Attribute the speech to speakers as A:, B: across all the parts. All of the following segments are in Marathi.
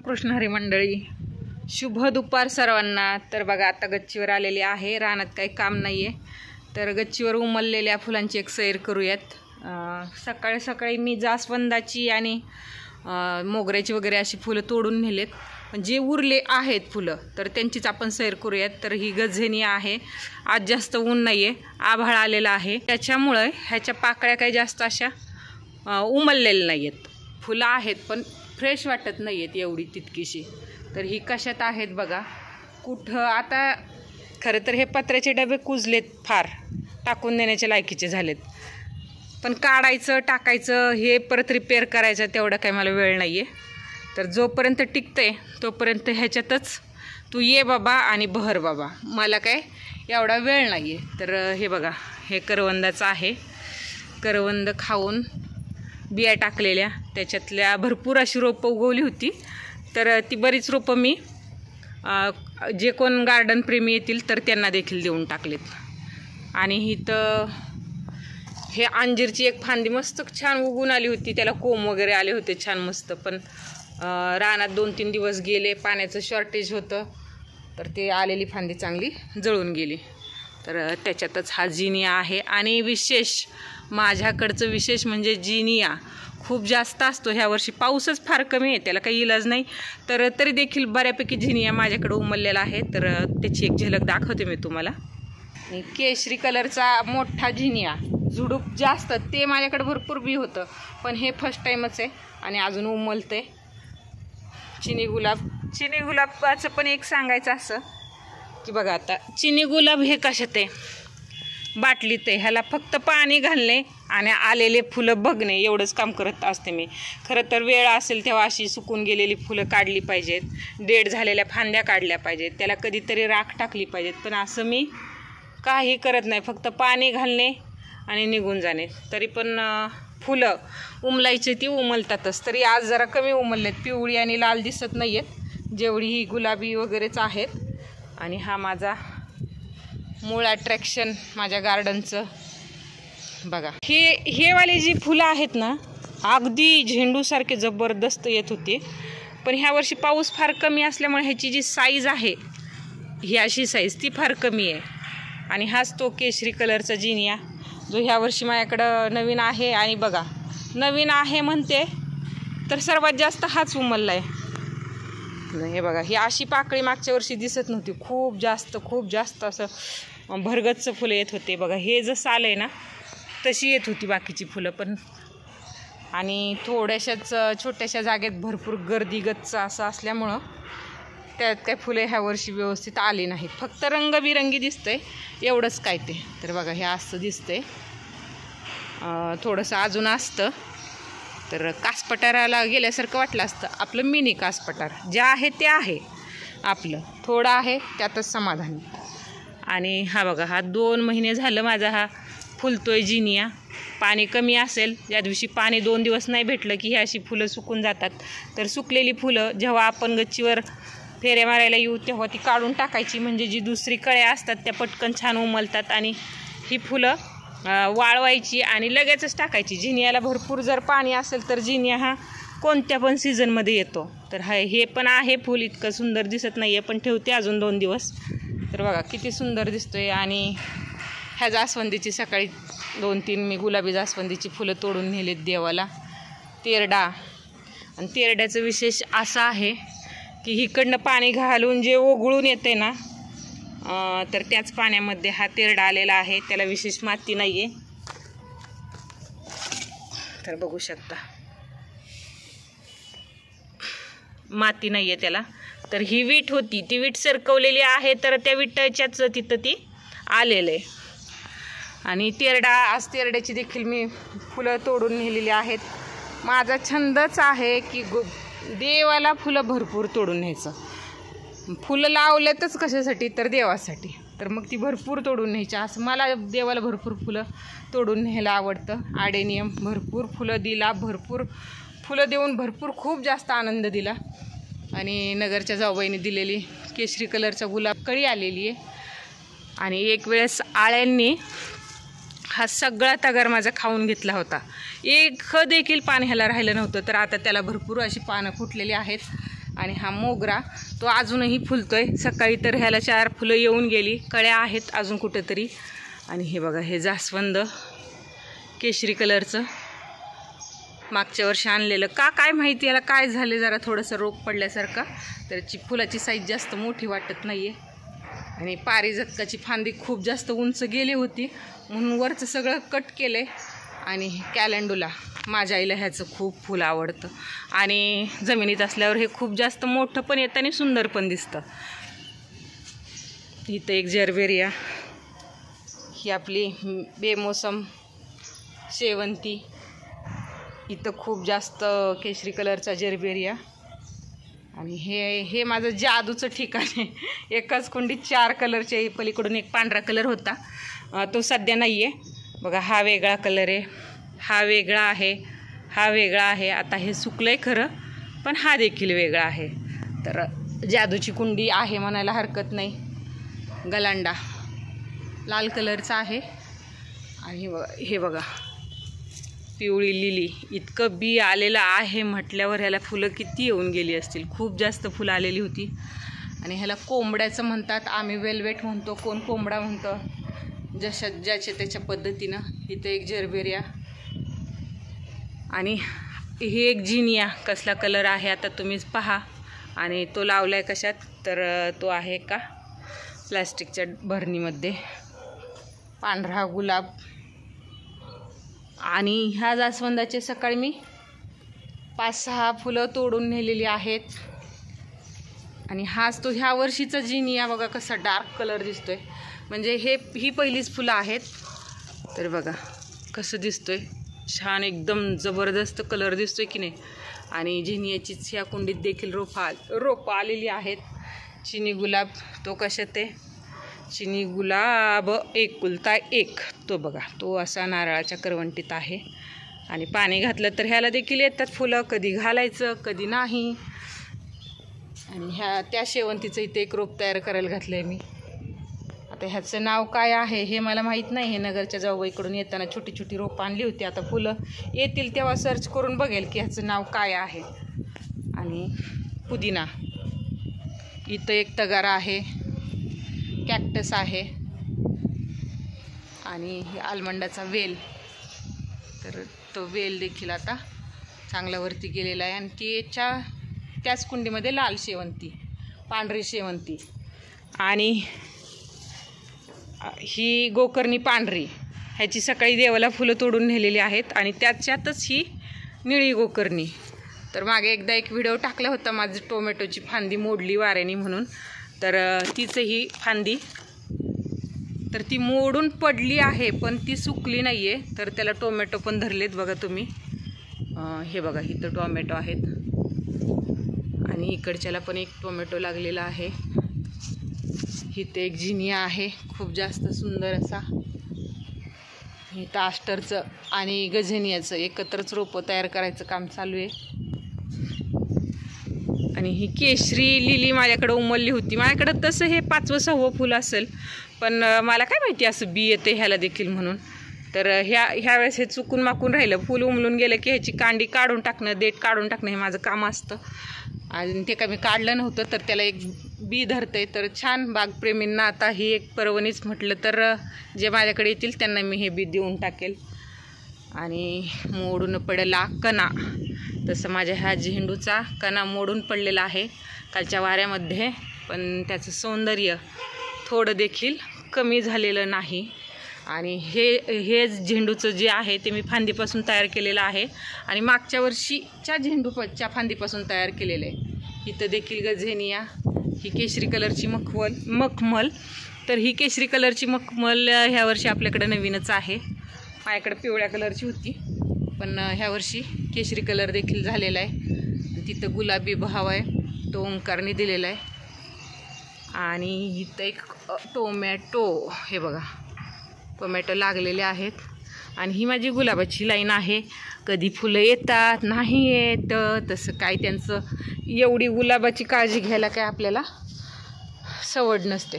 A: रामकृष्ण हरी मंडळी, शुभ दुपार सर्वांना। तर बघा आता गच्चीवर आलेली आहे, रानात काही काम नाही आहे, तर गच्चीवर उमललेल्या फुलांची एक सैर करूयात। सकाळी सकाळी मी जास्वंदाची आणि मोगऱ्याची वगैरे अशी फुलं तोडून नेलेत, पण जे उरले आहेत फुलं तर त्यांचीच आपण सैर करूयात। तर ही गझेनिया आहे, आज जास्त ऊन नाही आहे, आभाळ आलेला आहे, त्याच्यामुळे ह्याच्या पाकळ्या काही जास्त अशा उमललेल्या नाही आहेत। फुलं आहेत पण फ्रेश वाटत नाही आहेत एवढी तितकीशी। तर ही कशात आहेत बघा, कुठं आता खरं तर हे पत्र्याचे डबे कुजलेत, फार टाकून देण्याच्या लायकीचे झालेत, पण काढायचं टाकायचं हे परत रिपेअर करायचं तेवढा काही मला वेळ नाही आहे। तर जोपर्यंत टिकते तोपर्यंत ह्याच्यातच तू ये बाबा आणि बहर बाबा, मला काय एवढा वेळ नाही आहे। तर हे बघा, हे करवंदाचं आहे, करवंद खाऊन बिया टाकलेल्या, त्याच्यातल्या भरपूर अशी रोपं उगवली होती, तर ती बरीच रोपं मी जे कोण गार्डन प्रेमी येतील तर त्यांना देखील देऊन टाकलेत। आणि इथं हे अंजीरची एक फांदी मस्त छान उगून आली होती, त्याला कोंब वगैरे आले होते छान मस्त, पण रानात 2-3 दिवस गेले, पाण्याचं शॉर्टेज होतं, तर ते आलेली फांदी चांगली जळून गेली। तर त्याच्यातच हा जिनिया आहे। आणि विशेष माझ्याकडचं विशेष म्हणजे जिनिया खूप जास्त असतो, ह्या वर्षी पाऊसच फार कमी आहे, त्याला काही इलाज नाही, तर तरी देखील बऱ्यापैकी जिनिया माझ्याकडे उमललेला आहे। तर त्याची एक झलक दाखवते मी तुम्हाला। केशरी कलरचा मोठा जिनिया, झुडूप जास्त, ते माझ्याकडे भरपूर बी होतं, पण हे फर्स्ट टाईमच आहे आणि अजून उमलते। चिनी गुलाबाचं पण एक सांगायचं असं की बघा, आता चिनी गुलाब हे कशात आहे, बाटलीत आहे, ह्याला फक्त पाणी घालणे आणि आलेले फुलं बघणे एवढंच काम करत असते मी। खरं तर वेळ असेल तेव्हा अशी सुकून गेलेली फुलं काढली पाहिजेत, डेड झालेल्या फांद्या काढल्या पाहिजेत, त्याला कधीतरी राख टाकली पाहिजेत, पण असं मी काही करत नाही, फक्त पाणी घालणे आणि निघून जाणे। तरी पण फुलं उमलायचे ती उमलतातच, तरी आज जरा कमी उमललेत, पिवळी आणि लाल दिसत नाही आहेत, जेवढी ही गुलाबी वगैरेच आहेत। आणि हा माझा मूळ अट्रॅक्शन माझ्या गार्डनचं बघा, हे वाले जी फुलं आहेत ना, अगदी झेंडूसारखे जबरदस्त येत होते, पण ह्या वर्षी पाऊस फार कमी असल्यामुळे ह्याची जी साईज आहे, ही अशी साईज ती फार कमी आहे। आणि हाच तो केशरी कलरचा जिनिया जो ह्या वर्षी माझ्याकडं नवीन आहे। आणि बघा, नवीन आहे म्हणते तर सर्वात जास्त हाच उमलला आहे। हे बघा, ही अशी पाकळी मागच्या वर्षी दिसत नव्हती, खूप जास्त असं भरगच्च फुलं येत होते बघा, हे जसं आलं आहे ना तशी येत होती बाकीची फुलं पण। आणि थोड्याशाच छोट्याशा जागेत भरपूर गर्दी गच्च असं असल्यामुळं त्यात काय फुलं ह्या वर्षी व्यवस्थित आली नाहीत, फक्त रंगबिरंगी दिसतंय एवढंच काय ते। तर बघा, हे असं दिसतंय, थोडंसं अजून असतं तर कासपठाराला गेल्यासारखं वाटलं असतं, आपलं मिनी कासपठार जे आहे ते आहे, आपलं थोडं आहे त्यातच समाधानी। आणि हा बघा, हा 2 महिने झालं माझा हा फुलतोय जिनिया। पाणी कमी असेल, ज्या दिवशी पाणी 2 दिवस नाही भेटलं की ही अशी फुलं सुकून जातात, तर सुकलेली फुलं जेव्हा आपण गच्चीवर फेऱ्या मारायला येऊ तेव्हा ती काढून टाकायची, म्हणजे जी दुसरी कळ्या असतात त्या पटकन छान उमलतात। आणि ही फुलं वाळवायची आणि लगेचच टाकायची। जिनियाला भरपूर जर पाणी असेल तर जिनिया हा कोणत्या पण सीझनमध्ये येतो। तर हे पण आहे फुल, इतकं सुंदर दिसत नाही आहे, पण ठेवते अजून 2 दिवस। तर बघा किती सुंदर दिसतोय। आणि ह्या जास्वंदीची सकाळी 2-3 मी गुलाबी जास्वंदीची फुलं तोडून नेलेत देवाला। तेरडा, आणि तेरड्याचं विशेष असं आहे की इकडनं पाणी घालून जे ओघळून येते ना, तर त्याच पाण्यामध्ये हा तेरडा आलेला आहे, त्याला विशेष माती नाही आहे, तर बघू शकता माती नाही आहे त्याला। तर ही वीट होती, ती वीट सरकवलेली आहे, तर त्या विटाच्याच तिथं ती आलेलं आहे। आणि आज तेरड्याची देखील मी फुलं तोडून नेलेली आहेत। माझा छंदच आहे की देवाला फुलं भरपूर तोडून न्यायचं, फुलं लावलेतच कशासाठी तर देवासाठी, तर मग ती भरपूर तोडून न्यायची, असं मला देवाला भरपूर फुलं तोडून न्यायला आवडतं। आडेनियम भरपूर फुलं दिला, भरपूर फुलं देऊन भरपूर खूप जास्त आनंद दिला। आणि नगरच्या जाऊबाईने दिलेली केशरी कलरचा गुलाब कळी आलेली आहे। आणि एक वेळेस आळ्यांनी हा सगळा तगार माझा खाऊन घेतला होता, एक देखील पान ह्याला राहिलं नव्हतं, तर आता त्याला भरपूर अशी पानं फुटलेली आहेत। आणि हा मोगरा तो अजूनही फुलतोय. सकाळी तर ह्याला 4 फुलं येऊन गेली, कळ्या आहेत अजून कुठेतरी. आणि हे बघा, हे जास्वंद केशरी कलरचं मागच्या वर्षी आणलेलं, काय माहिती याला काय झाले, जरा थोडंसं रोग पडल्यासारखं. त्याची फुलाची साईज जास्त मोठी वाटत नाही आहे. आणि पारिजातकाची फांदी खूप जास्त उंच गेली होती म्हणून वरचं सगळं कट केलं आहे. आणि कॅलेंडुला माझ्या आईला ह्याचं खूप फुल आवडतं आणि जमिनीत असल्यावर हे खूप जास्त मोठं पण येतं आणि सुंदर पण दिसतं. इथं एक जरबेरिया, ही आपली बेमोसम शेवंती. इथं खूप जास्त केशरी कलरचा जरबेरिया. आणि हे माझं जादूचं ठिकाण आहे. एकाच कुंडीत 4 कलरचे, पलीकडून एक पांढरा कलर होता, तो सध्या नाही आहे. बघा, हा वेगळा कलर आहे, हा वेगळा आहे, हा वेगळा आहे. आता हे सुकलं आहे खरं, पण हा देखील वेगळा आहे. तर जादूची कुंडी आहे म्हणायला हरकत नाही. गलांडा लाल कलरचा आहे. आणि हे बघा पिवळी लिली. इतकं बी आलेलं आहे म्हटल्यावर ह्याला फुलं किती येऊन गेली असतील, खूप जास्त फुलं आलेली होती. आणि ह्याला कोंबड्याचं म्हणतात, आम्ही वेल्वेट म्हणतो, कोण कोंबडा म्हणतं, ज्याच्या त्याच्या पद्धतीनं. इथं एक जरबेरिया. आणि हे एक जिनिया, कसला कलर आहे आता तुम्हीच पहा. आणि तो लावला आहे कशात, तर तो आहे का प्लॅस्टिकच्या भरणीमध्ये. पांढरा गुलाब. आणि ह्या जास्वंदाचे सकाळी मी 5-6 फुलं तोडून नेलेली आहेत. आणि हाच तो ह्या वर्षीचा जिनिया. बघा कसा डार्क कलर दिसतोय, म्हणजे ही पहिलीच फुलं आहेत. तर बघा कसं दिसतोय, छान एकदम जबरदस्त कलर दिसतोय की नाही. आणि जिनियाचीच ह्या कुंडीत देखील रोपं आलेली आहेत. चिनी गुलाब, तो कशात आहे, चिनी गुलाब एकुलता एक, तो बघा, तो असा नारळाच्या करवंटीत आहे. आणि पाणी घातलं तर ह्याला देखील येतात फुलं, कधी घालायचं कधी नाही. आणि त्या शेवंतीचं इथे एक रोप तयार करायला घातलं आहे मी. आता ह्याचं नाव काय आहे हे मला माहीत नाही. हे नगरच्या जाऊबाईकडून येताना छोटी छोटी रोपं आणली होती. आता फुलं येतील तेव्हा सर्च करून बघेल की ह्याचं नाव काय आहे. आणि पुदिना, इथं एक तगारा आहे, कॅक्टस आहे. आणि हे आलमंडाचा वेल, तर तो वेल देखील आता चांगला वरती गेलेला आहे. आणि त्याच कुंडीमध्ये लाल शेवंती, पांढरी शेवंती. आणि ही गोकर्णी पांढरी, ह्याची सकाळी देवाला फुलं तोडून नेलेली आहेत. आणि त्याच्यातच ही निळी गोकर्णी. तर मागे एकदा एक व्हिडिओ टाकला होता, माझी टोमॅटोची फांदी मोडली वाऱ्याने म्हणून. तर तीच ही फांदी, तर ती मोडून पडली आहे पण ती सुकली नाही आहे. तर त्याला टोमॅटो पण धरलेत बघा तुम्ही. हे बघा, इथं टोमॅटो आहेत. आणि इकडच्याला पण एक टोमॅटो लागलेला आहे. इथे एक जिनिया आहे, खूप जास्त सुंदर असा. इथं आस्टरचं आणि गझेनियाचं एकत्रच रोपं तयार करायचं काम चालू आहे. आणि ही केशरी लिली माझ्याकडं उमलली होती. माझ्याकडं तसं हे 5वं-6वं फुल असेल, पण मला काय माहिती असं बी येते ह्याला देखील म्हणून. तर ह्या वेळेस हे चुकून माकून राहिलं. फुल उमलून गेलं की ह्याची कांडी काढून टाकणं, देठ काढून टाकणं हे माझं काम असतं. आणि ते काय मी काढलं नव्हतं, तर त्याला एक बी धरतंय. तर छान, बागप्रेमींना आता ही एक पर्वणीच म्हटलं तर जे माझ्याकडे येतील त्यांना मी हे बी देऊन टाकेल. आणि मोडून पडला कणा, तसं माझ्या ह्या झेंडूचा कणा मोडून पडलेला आहे कालच्या वाऱ्यामध्ये. पण त्याचं सौंदर्य थोडं देखील कमी झालेलं नाही. आणि हे झेंडूचं जे आहे ते मी फांदीपासून तयार केलेलं आहे. आणि मागच्या वर्षीच्या झेंडूच्या फांदीपासून तयार केलेलं आहे. इथं देखील गझेनिया, ही केशरी कलरची मखमल. तर ही केशरी कलरची मखमल ह्या वर्षी आपल्याकडे नवीनच आहे. माझ्याकडे पिवळ्या कलरची होती, पण ह्या वर्षी केशरी कलर देखील झालेला आहे. तिथं गुलाबी बहाव आहे, तो ओंकारने दिलेला आहे. आणि इथं एक टोमॅटो, हे बघा टोमॅटो लागलेले आहेत. आणि ही माझी गुलाबाची लाईन आहे. कधी फुलं येतात नाही येत, तसं काय त्यांचं एवढी गुलाबाची काळजी घ्यायला काय आपल्याला सवड नसते.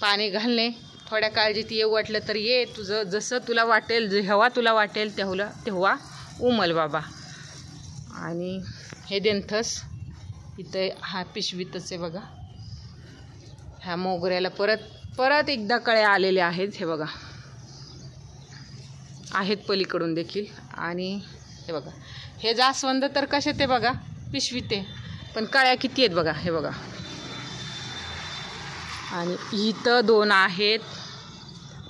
A: पाणी घालणे, थोड्या काळजीत येऊ वाटलं तर ये, तुझं जसं तुला वाटेल, जेव्हा तुला वाटेल तेव्हा उमल बाबा. आणि हे देंथस, इथं हा पिशवीतच आहे बघा. ह्या मोगऱ्याला परत एकदा कळ्या आलेल्या आहेत. हे बघा आहेत पलीकडून देखील. आणि हे बघा हे जास्वंद तर कसे ते बघा पिशवीत आहे, पण कळ्या किती आहेत बघा. हे बघा आणि इथं 2 आहेत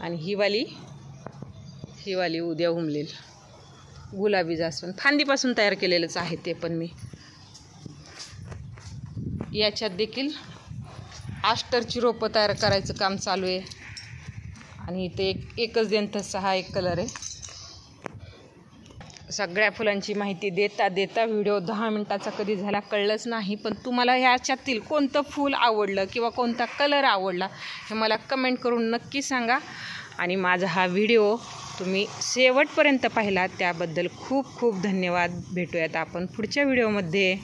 A: आणि ही वाली उद्या उमलेल. गुलाबी जास्वंद फांदीपासून तयार केलेलंच आहे ते पण मी. याच्यात देखील आस्टरची रोपं तयार करायचं काम चालू आहे. आणि इथे एकच देंथसचा हा एक कलर आहे. सगळ्या फुलांची माहिती देता व्हिडिओ 10 मिनिटाचा कधी झाला कळलंच नाही. पण तुम्हाला ह्याच्यातील कोणतं फूल आवडलं किंवा कोणता कलर आवडला हे मला कमेंट करून नक्की सांगा. आणि माझा हा व्हिडिओ तुम्ही शेवटपर्यंत पाहिला त्याबद्दल खूप खूप धन्यवाद. भेटूयात आपण पुढच्या व्हिडिओमध्ये.